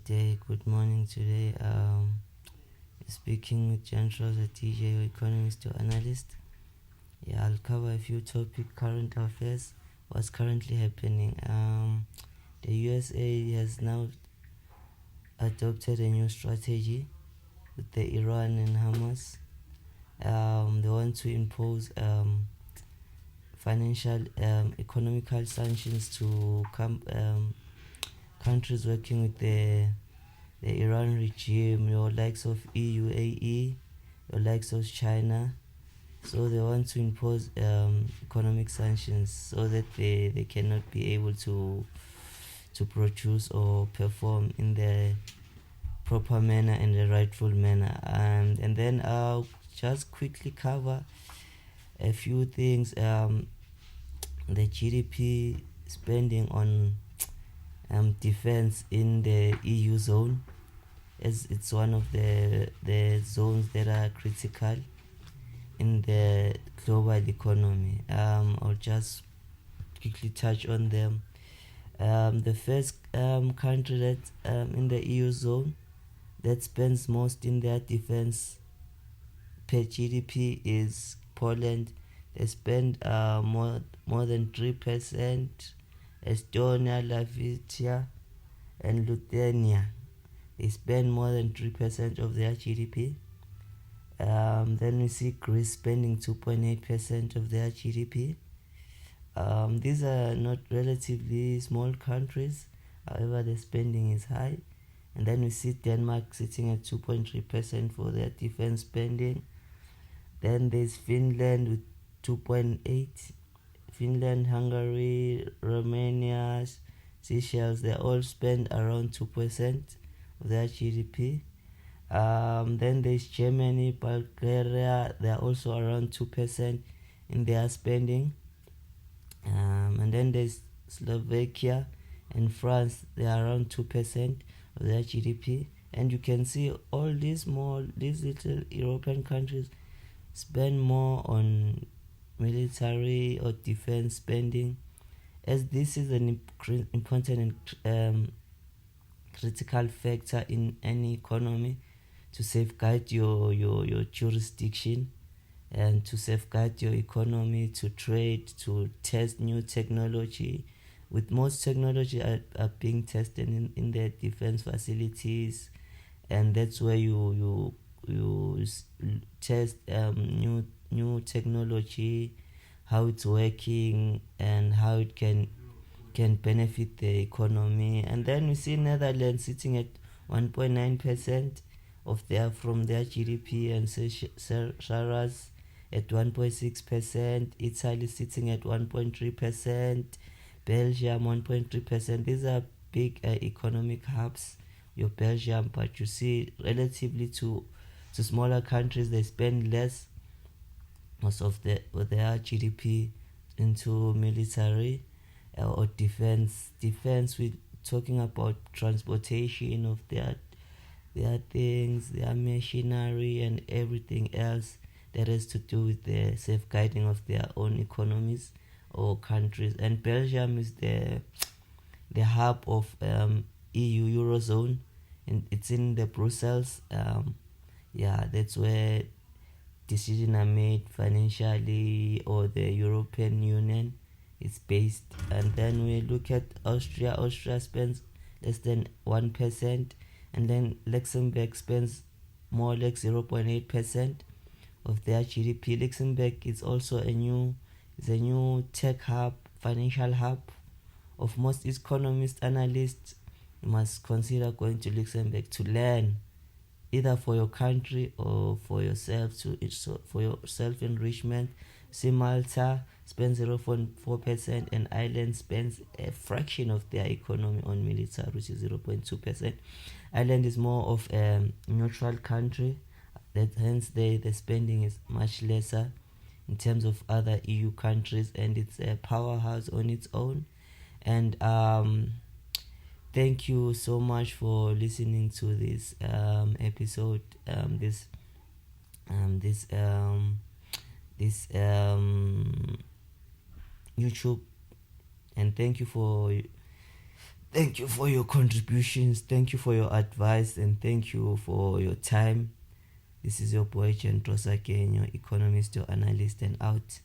Good day, good morning today. Speaking with Gentroos, a TJ or economist or analyst. Yeah, I'll cover a few topics, current affairs, what's currently happening. The USA has now adopted a new strategy with the Iran and Hamas. They want to impose financial, economical sanctions to countries working with the Iran regime, your likes of EUAE, your likes of China. So they want to impose economic sanctions so that they cannot be able to produce or perform in the proper manner and the rightful manner. And then I'll just quickly cover a few things. The GDP spending on defense in the EU zone, as it's one of the zones that are critical in the global economy. I'll just quickly touch on them. The first country that in the EU zone that spends most in their defense per GDP is Poland. They spend more than 3%. Estonia, Latvia, and Lithuania, they spend more than 3% of their GDP. Then we see Greece spending 2.8% of their GDP. These are not relatively small countries, however, the spending is high. And then we see Denmark sitting at 2.3% for their defense spending. Then there's Finland with 2.8. Finland, Hungary, Romania, Seychelles, they all spend around 2% of their GDP. Then there's Germany, Bulgaria, they're also around 2% in their spending. And then there's Slovakia and France, they're around 2% of their GDP. And you can see all these little European countries spend more on military or defense spending, as this is an important and critical factor in any economy to safeguard your jurisdiction and to safeguard your economy, to trade, to test new technology. With most technology are being tested in the defense facilities, and that's where you test new technology, how it's working and how it can benefit the economy. And then we see Netherlands sitting at 1.9% of from their GDP, and Seychelles at 1.6%, Italy sitting at 1.3%, Belgium 1.3%. These are big economic hubs, your Belgium, but you see relatively to smaller countries, they spend less most of their GDP into military or defense. We're talking about transportation of their things, their machinery, and everything else that has to do with the safeguarding of their own economies or countries. And Belgium is the hub of EU Eurozone, and it's in the Brussels. That's where decisions are made financially, or the European Union is based. And then we look at Austria. Austria spends less than 1%, and then Luxembourg spends more like 0.8% of their GDP. Luxembourg is also a new tech hub, financial hub. Of most economists, analysts must consider going to Luxembourg to learn, either for your country or for yourself, for your self-enrichment. See, Malta spends 0.4%, and Ireland spends a fraction of their economy on military, which is 0.2%. Ireland is more of a neutral country, that hence the spending is much lesser in terms of other EU countries, and it's a powerhouse on its own. And thank you so much for listening to this episode, this YouTube, and thank you for Thank you for your contributions. Thank you for your advice, and thank you for your time. This is your boy Gentroos again, your economist, your analyst, and out.